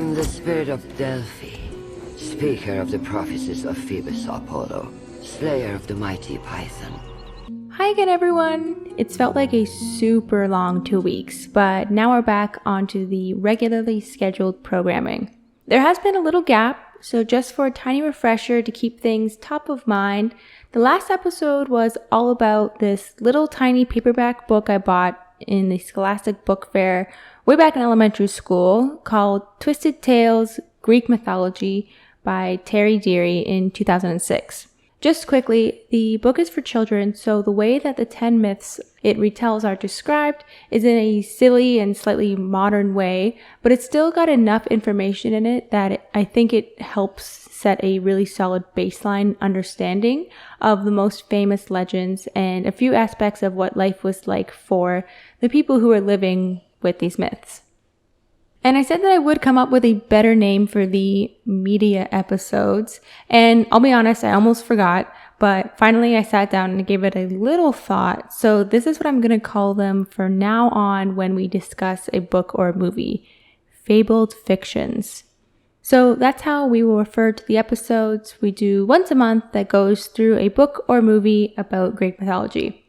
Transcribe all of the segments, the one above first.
am the spirit of Delphi, speaker of the prophecies of Phoebus Apollo, slayer of the mighty Python. Hi again, everyone. It's felt like a super long 2 weeks, but now we're back onto the regularly scheduled programming. There has been a little gap, so just for a tiny refresher to keep things top of mind, the last episode was all about this little tiny paperback book I bought in the Scholastic Book Fair way back in elementary school called Twisted Tales, Greek Mythology by Terry Deary in 2006. Just quickly, the book is for children, so the way that the 10 myths it retells are described is in a silly and slightly modern way, but it's still got enough information in it that I think it helps set a really solid baseline understanding of the most famous legends and a few aspects of what life was like for the people who were living with these myths. And I said that I would come up with a better name for the media episodes, and I'll be honest, I almost forgot, but finally I sat down and gave it a little thought, so this is what I'm going to call them for now on when we discuss a book or a movie: fabled fictions. So that's how we will refer to the episodes we do once a month that goes through a book or movie about Greek mythology.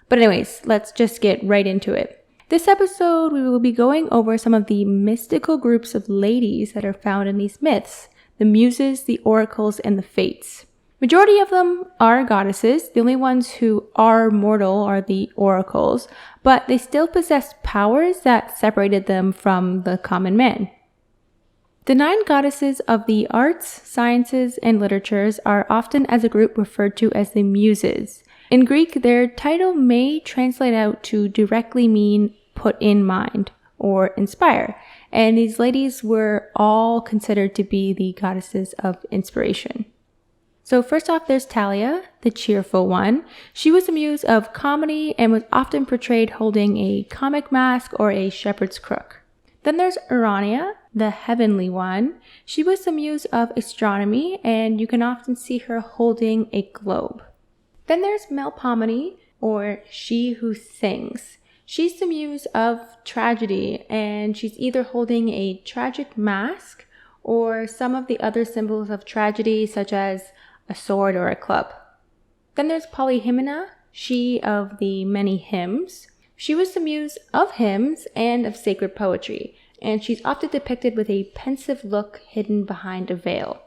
But anyways, let's just get right into it. This episode, we will be going over some of the mystical groups of ladies that are found in these myths: the muses, the oracles, and the fates. Majority of them are goddesses. The only ones who are mortal are the oracles, but they still possess powers that separated them from the common man. The 9 goddesses of the arts, sciences, and literatures are often as a group referred to as the muses. In Greek, their title may translate out to directly mean put in mind or inspire, and these ladies were all considered to be the goddesses of inspiration. So first off, there's Thalia, the cheerful one. She was a muse of comedy and was often portrayed holding a comic mask or a shepherd's crook. Then there's Urania, the heavenly one. She was the muse of astronomy, and you can often see her holding a globe. Then there's Melpomene, or she who sings. She's the muse of tragedy, and she's either holding a tragic mask or some of the other symbols of tragedy, such as a sword or a club. Then there's Polyhymena, she of the many hymns. She was the muse of hymns and of sacred poetry, and she's often depicted with a pensive look hidden behind a veil.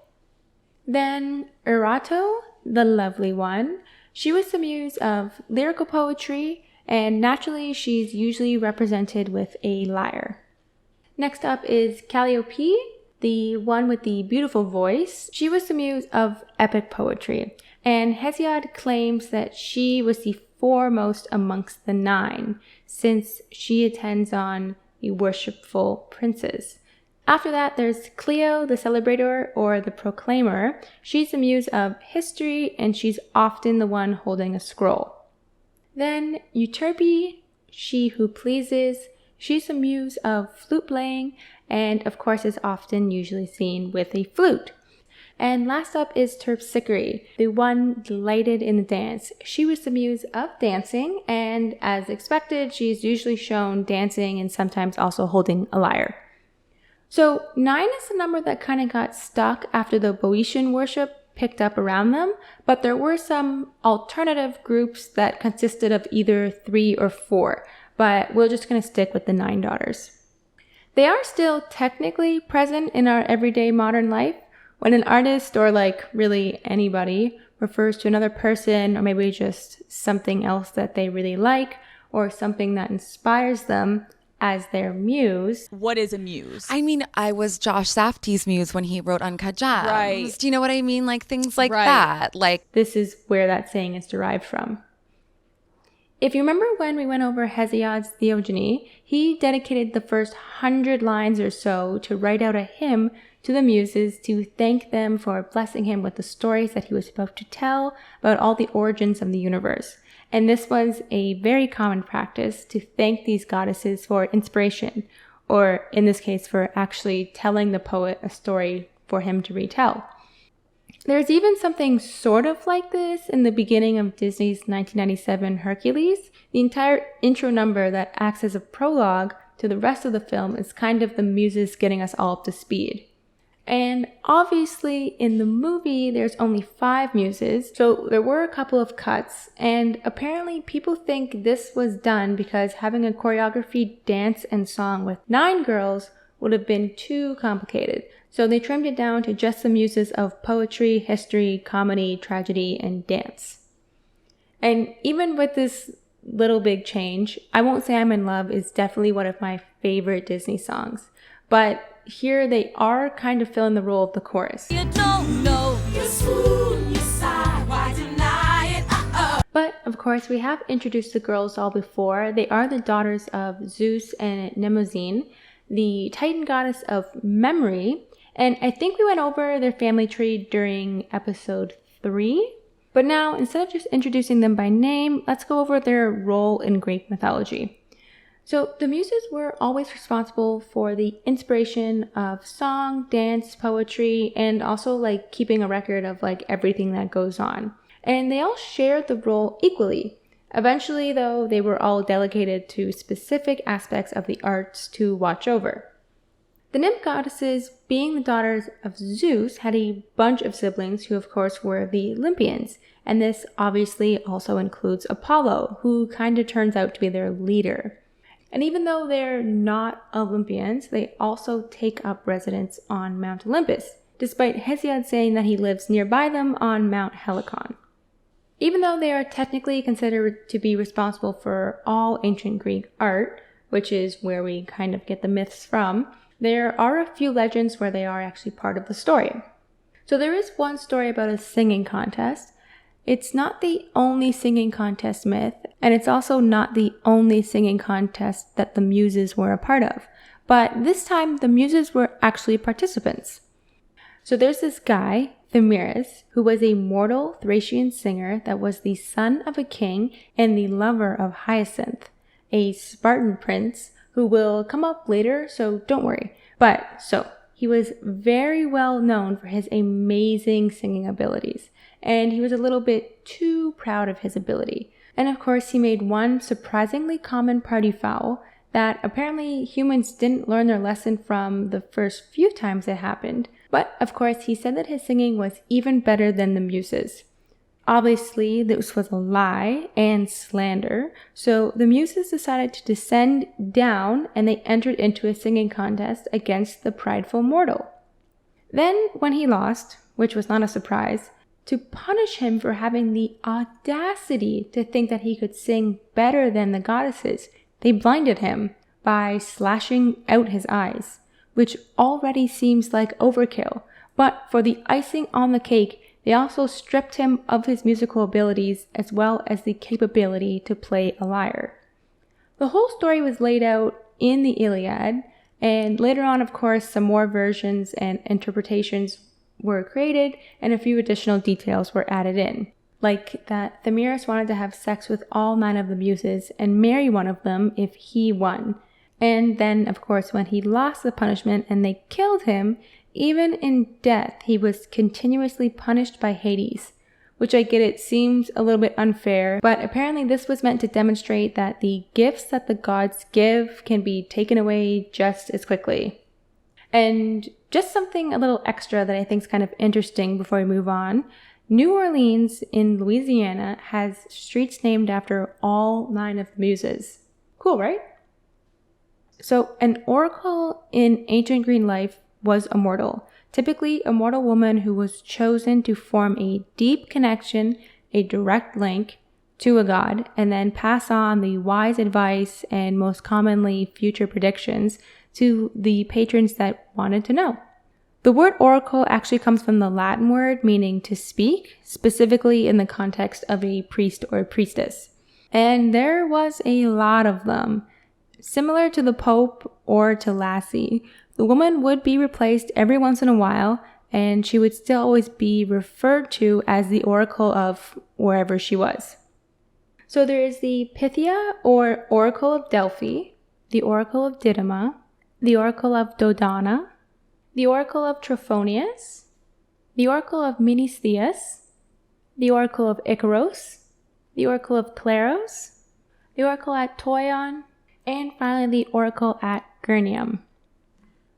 Then Erato, the lovely one. She was the muse of lyrical poetry, and naturally she's usually represented with a lyre. Next up is Calliope, the one with the beautiful voice. She was the muse of epic poetry, and Hesiod claims that she was the foremost amongst the 9, since she attends on the worshipful princes. After that, there's Clio, the celebrator or the proclaimer. She's the muse of history, and she's often the one holding a scroll. Then Euterpe, she who pleases. She's the muse of flute playing, and of course is often usually seen with a flute. And last up is Terpsichore, the one delighted in the dance. She was the muse of dancing, and as expected, she's usually shown dancing and sometimes also holding a lyre. So 9 is the number that kind of got stuck after the Boeotian worship picked up around them, but there were some alternative groups that consisted of either 3 or 4, but we're just going to stick with the 9 daughters. They are still technically present in our everyday modern life. When an artist, or like really anybody, refers to another person or maybe just something else that they really like or something that inspires them as their muse. What is a muse? I mean, I was Josh Safdie's muse when he wrote Uncut Gems. Right. Do you know what I mean? Like things like Right. that. Like This is where that saying is derived from. If you remember when we went over Hesiod's Theogony, he dedicated the first 100 lines or so to write out a hymn to the muses to thank them for blessing him with the stories that he was about to tell about all the origins of the universe. And this was a very common practice to thank these goddesses for inspiration, or in this case, for actually telling the poet a story for him to retell. There's even something sort of like this in the beginning of Disney's 1997 Hercules. The entire intro number that acts as a prologue to the rest of the film is kind of the muses getting us all up to speed. And obviously in the movie, there's only 5 muses, so there were a couple of cuts, and apparently people think this was done because having a choreography, dance, and song with 9 girls would have been too complicated. So they trimmed it down to just the muses of poetry, history, comedy, tragedy, and dance. And even with this little big change, I Won't Say I'm in Love is definitely one of my favorite Disney songs. But here they are kind of filling the role of the chorus. You don't know, you swoon, you sigh, why deny it? But of course, we have introduced the girls all before. They are the daughters of Zeus and Mnemosyne, the Titan goddess of memory. And I think we went over their family tree during episode 3. But now, instead of just introducing them by name, let's go over their role in Greek mythology. So the muses were always responsible for the inspiration of song, dance, poetry, and also like keeping a record of like everything that goes on. And they all shared the role equally. Eventually, though, they were all delegated to specific aspects of the arts to watch over. The nymph goddesses, being the daughters of Zeus, had a bunch of siblings who of course were the Olympians. And this obviously also includes Apollo, who kind of turns out to be their leader. And even though they're not Olympians, they also take up residence on Mount Olympus, despite Hesiod saying that he lives nearby them on Mount Helicon. Even though they are technically considered to be responsible for all ancient Greek art, which is where we kind of get the myths from, there are a few legends where they are actually part of the story. So there is one story about a singing contest. It's not the only singing contest myth, and it's also not the only singing contest that the muses were a part of. But this time, the muses were actually participants. So there's this guy, Thamyris, who was a mortal Thracian singer that was the son of a king and the lover of Hyacinth, a Spartan prince who will come up later, so don't worry. He was very well known for his amazing singing abilities, and he was a little bit too proud of his ability. And of course, he made one surprisingly common party foul that apparently humans didn't learn their lesson from the first few times it happened. But of course, he said that his singing was even better than the muses. Obviously, this was a lie and slander, so the muses decided to descend down and they entered into a singing contest against the prideful mortal. Then, when he lost, which was not a surprise, to punish him for having the audacity to think that he could sing better than the goddesses, they blinded him by slashing out his eyes, which already seems like overkill. But for the icing on the cake, they also stripped him of his musical abilities as well as the capability to play a lyre. The whole story was laid out in the Iliad, and later on, of course, some more versions and interpretations were created and a few additional details were added in. Like that Thamyris wanted to have sex with all 9 of the muses and marry one of them if he won. And then, of course, when he lost the punishment and they killed him, even in death, he was continuously punished by Hades, which I get it seems a little bit unfair, but apparently this was meant to demonstrate that the gifts that the gods give can be taken away just as quickly. And just something a little extra that I think is kind of interesting before we move on, New Orleans in Louisiana has streets named after all 9 of the muses. Cool, right? So an oracle in ancient Greek life was a mortal, typically a mortal woman who was chosen to form a deep connection, a direct link to a god, and then pass on the wise advice and most commonly future predictions to the patrons that wanted to know. The word oracle actually comes from the Latin word meaning to speak, specifically in the context of a priest or a priestess. And there was a lot of them. Similar to the Pope or to Lassie, the woman would be replaced every once in a while, and she would still always be referred to as the oracle of wherever she was. So there is the Pythia or oracle of Delphi, the oracle of Didyma, the oracle of Dodona, the oracle of Trophonius, the oracle of Menestheus, the oracle of Icaros, the oracle of Claros, the oracle at Toyon, and finally the oracle at Gurnium.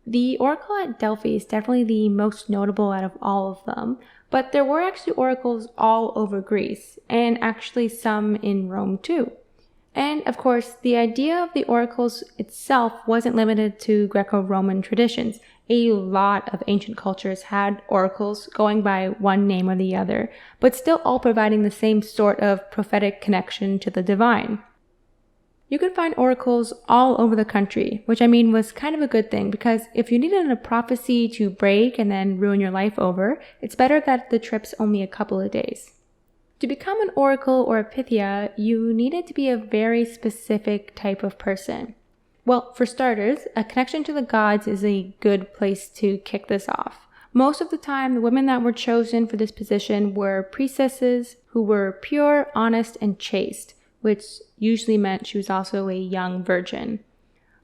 The oracle at Delphi is definitely the most notable out of all of them, but there were actually oracles all over Greece, and actually some in Rome too. And of course, the idea of the oracles itself wasn't limited to Greco-Roman traditions. A lot of ancient cultures had oracles going by one name or the other, but still all providing the same sort of prophetic connection to the divine. You could find oracles all over the country, which I mean was kind of a good thing, because if you needed a prophecy to break and then ruin your life over, it's better that the trip's only a couple of days. To become an oracle or a pythia, you needed to be a very specific type of person. Well, for starters, a connection to the gods is a good place to kick this off. Most of the time, the women that were chosen for this position were priestesses who were pure, honest, and chaste, which usually meant she was also a young virgin.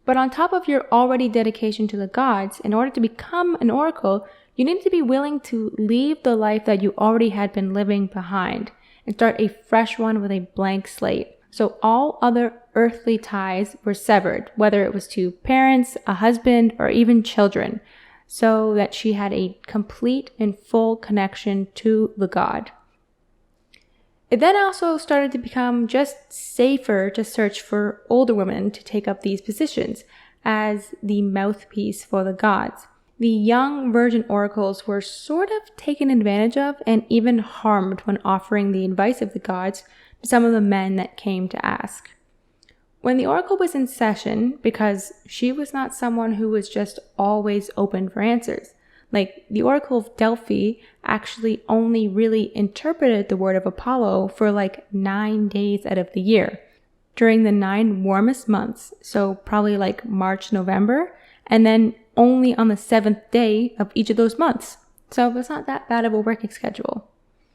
But on top of your already dedication to the gods, in order to become an oracle, you needed to be willing to leave the life that you already had been living behind and start a fresh one with a blank slate. So all other earthly ties were severed, whether it was to parents, a husband, or even children, so that she had a complete and full connection to the god. It then also started to become just safer to search for older women to take up these positions as the mouthpiece for the gods. The young virgin oracles were sort of taken advantage of and even harmed when offering the advice of the gods to some of the men that came to ask. When the oracle was in session, because she was not someone who was just always open for answers, like the oracle of Delphi actually only really interpreted the word of Apollo for like 9 days out of the year, during the 9 warmest months, so probably like March, November, and then only on the 7th day of each of those months. So it's not that bad of a working schedule.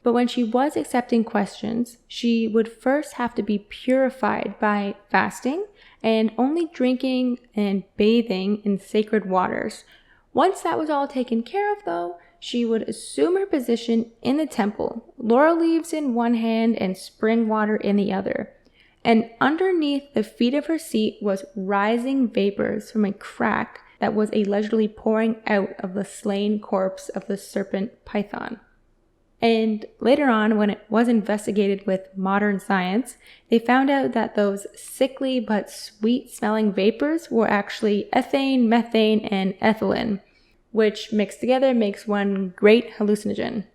But when she was accepting questions, she would first have to be purified by fasting and only drinking and bathing in sacred waters. Once that was all taken care of, though, she would assume her position in the temple, laurel leaves in one hand and spring water in the other. And underneath the feet of her seat was rising vapors from a crack that was allegedly pouring out of the slain corpse of the serpent Python. And later on, when it was investigated with modern science, they found out that those sickly but sweet-smelling vapors were actually ethane, methane, and ethylene, which mixed together makes one great hallucinogen.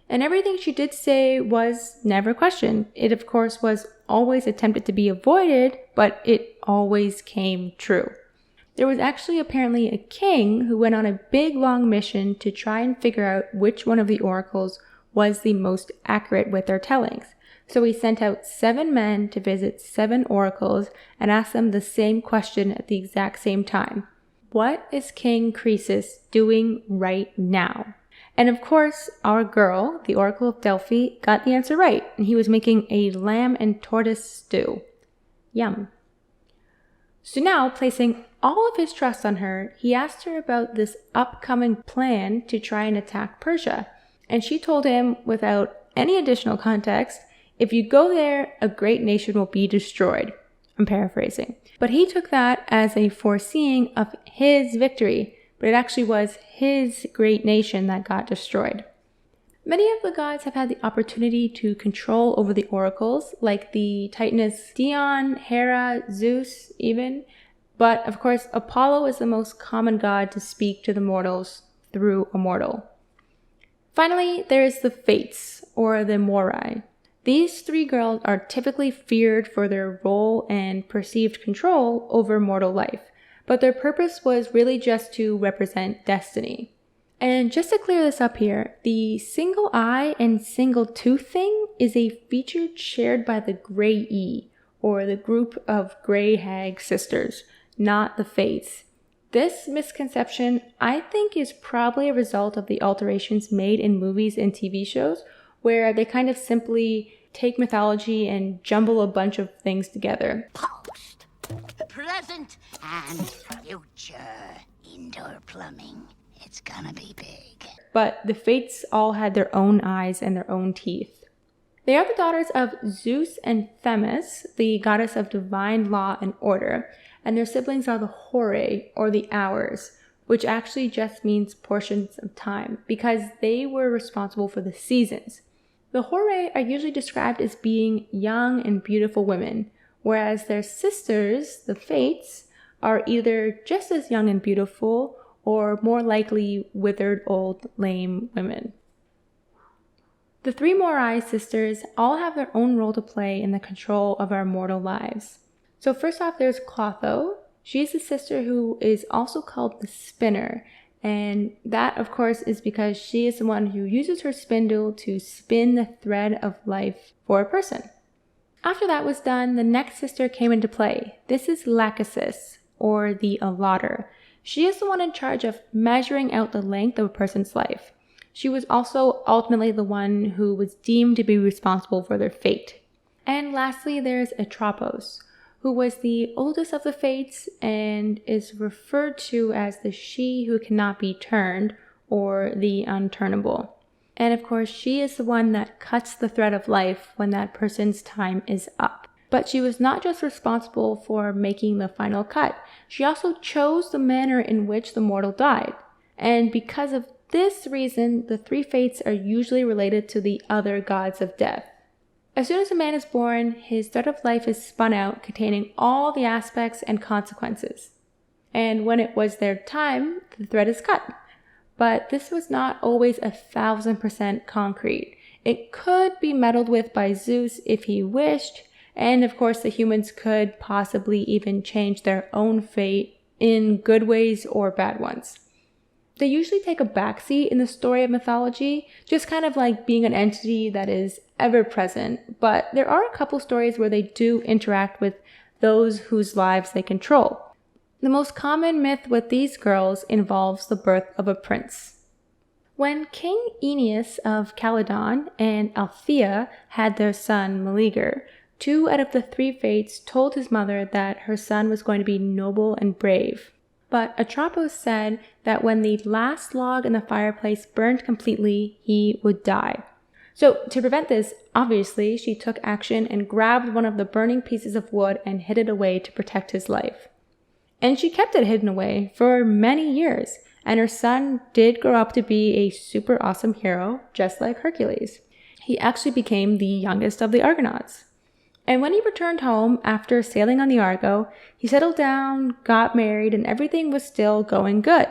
And everything she did say was never questioned. It, of course, was always attempted to be avoided, but it always came true. There was actually apparently a king who went on a big long mission to try and figure out which one of the oracles was the most accurate with their tellings. So he sent out 7 men to visit 7 oracles and ask them the same question at the exact same time. What is King Croesus doing right now? And of course, our girl, the Oracle of Delphi, got the answer right, and he was making a lamb and tortoise stew. Yum. So now, placing all of his trust on her, he asked her about this upcoming plan to try and attack Persia. And she told him, without any additional context, if you go there, a great nation will be destroyed. I'm paraphrasing. But he took that as a foreseeing of his victory, but it actually was his great nation that got destroyed. Many of the gods have had the opportunity to control over the oracles, like the Titaness Dion, Hera, Zeus even. But of course, Apollo is the most common god to speak to the mortals through a mortal. Finally, there is the Fates, or the Moirai. These 3 girls are typically feared for their role and perceived control over mortal life, but their purpose was really just to represent destiny. And just to clear this up here, the single eye and single tooth thing is a feature shared by the Grey, or the group of Grey Hag sisters, not the Fates. This misconception, I think, is probably a result of the alterations made in movies and TV shows, where they kind of simply take mythology and jumble a bunch of things together. Post, present, and future indoor plumbing. It's gonna be big. But the Fates all had their own eyes and their own teeth. They are the daughters of Zeus and Themis, the goddess of divine law and order, and their siblings are the Horae, or the hours, which actually just means portions of time, because they were responsible for the seasons. The Horae are usually described as being young and beautiful women, whereas their sisters, the Fates, are either just as young and beautiful, or more likely withered, old, lame women. The three Moirai sisters all have their own role to play in the control of our mortal lives. So first off, there's Clotho. She's the sister who is also called the spinner, and that of course is because she is the one who uses her spindle to spin the thread of life for a person. After that was done, the next sister came into play. This is Lachesis, or the allotter. She is the one in charge of measuring out the length of a person's life. She was also ultimately the one who was deemed to be responsible for their fate. And lastly, there's Atropos, who was the oldest of the Fates and is referred to as the she who cannot be turned, or the unturnable. And of course, she is the one that cuts the thread of life when that person's time is up. But she was not just responsible for making the final cut, she also chose the manner in which the mortal died. And because of this reason, the three Fates are usually related to the other gods of death. As soon as a man is born, his thread of life is spun out, containing all the aspects and consequences. And when it was their time, the thread is cut. But this was not always 1,000% concrete. It could be meddled with by Zeus if he wished, and of course the humans could possibly even change their own fate in good ways or bad ones. They usually take a backseat in the story of mythology, just kind of like being an entity that is ever present, but there are a couple stories where they do interact with those whose lives they control. The most common myth with these girls involves the birth of a prince. When King Aeneas of Calydon and Althea had their son Meleager, 2 out of the 3 Fates told his mother that her son was going to be noble and brave. But Atropos said that when the last log in the fireplace burned completely, he would die. So to prevent this, obviously, she took action and grabbed one of the burning pieces of wood and hid it away to protect his life. And she kept it hidden away for many years, and her son did grow up to be a super awesome hero, just like Hercules. He actually became the youngest of the Argonauts. And when he returned home after sailing on the Argo, he settled down, got married, and everything was still going good.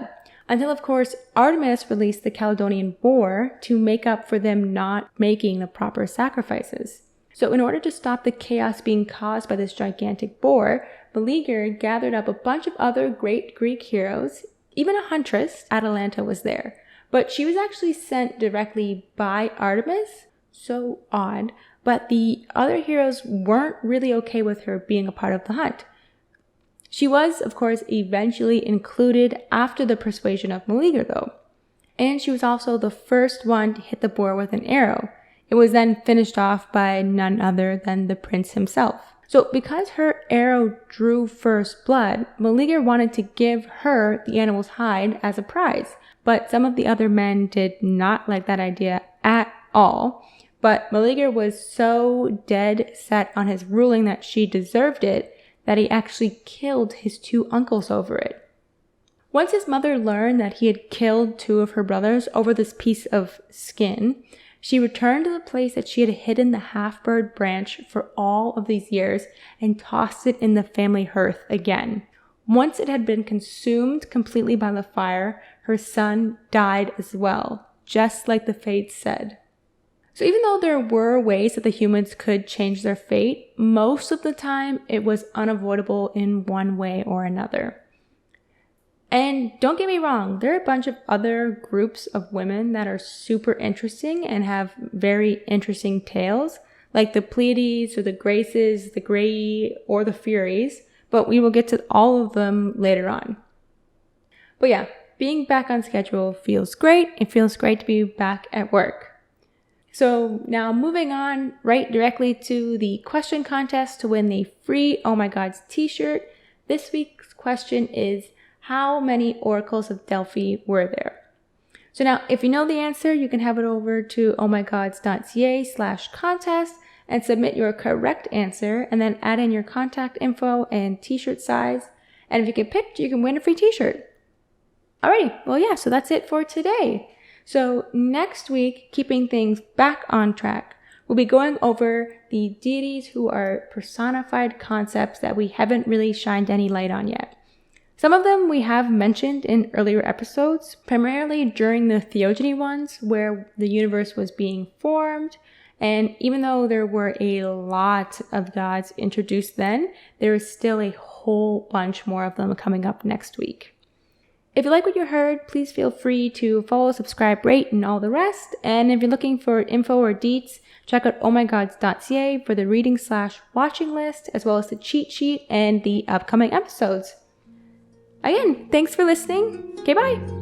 Until, of course, Artemis released the Caledonian boar to make up for them not making the proper sacrifices. So in order to stop the chaos being caused by this gigantic boar, Meleager gathered up a bunch of other great Greek heroes. Even a huntress, Atalanta, was there. But she was actually sent directly by Artemis. So odd. But the other heroes weren't really okay with her being a part of the hunt. She was, of course, eventually included after the persuasion of Meleager, though. And she was also the first one to hit the boar with an arrow. It was then finished off by none other than the prince himself. So because her arrow drew first blood, Meleager wanted to give her the animal's hide as a prize. But some of the other men did not like that idea at all. But Meleager was so dead set on his ruling that she deserved it that he actually killed his 2 uncles over it. Once his mother learned that he had killed 2 of her brothers over this piece of skin, she returned to the place that she had hidden the half-bird branch for all of these years and tossed it in the family hearth again. Once it had been consumed completely by the fire, her son died as well, just like the Fates said. So even though there were ways that the humans could change their fate, most of the time it was unavoidable in one way or another. And don't get me wrong, there are a bunch of other groups of women that are super interesting and have very interesting tales, like the Pleiades or the Graces, the Graeae, or the Furies, but we will get to all of them later on. But yeah, being back on schedule feels great. It feels great to be back at work. So now moving on right directly to the question contest to win the free Oh My Gods t-shirt. This week's question is, how many oracles of Delphi were there? So now, if you know the answer, you can have it over to ohmygods.ca/contest and submit your correct answer, and then add in your contact info and t-shirt size. And if you get picked, you can win a free t-shirt. Alrighty, well yeah, so that's it for today. So next week, keeping things back on track, we'll be going over the deities who are personified concepts that we haven't really shined any light on yet. Some of them we have mentioned in earlier episodes, primarily during the theogony ones, where the universe was being formed. And even though there were a lot of gods introduced then, there is still a whole bunch more of them coming up next week. If you like what you heard, please feel free to follow, subscribe, rate, and all the rest. And if you're looking for info or deets, check out ohmygods.ca for the reading/watching list, as well as the cheat sheet and the upcoming episodes. Again, thanks for listening. Okay, bye.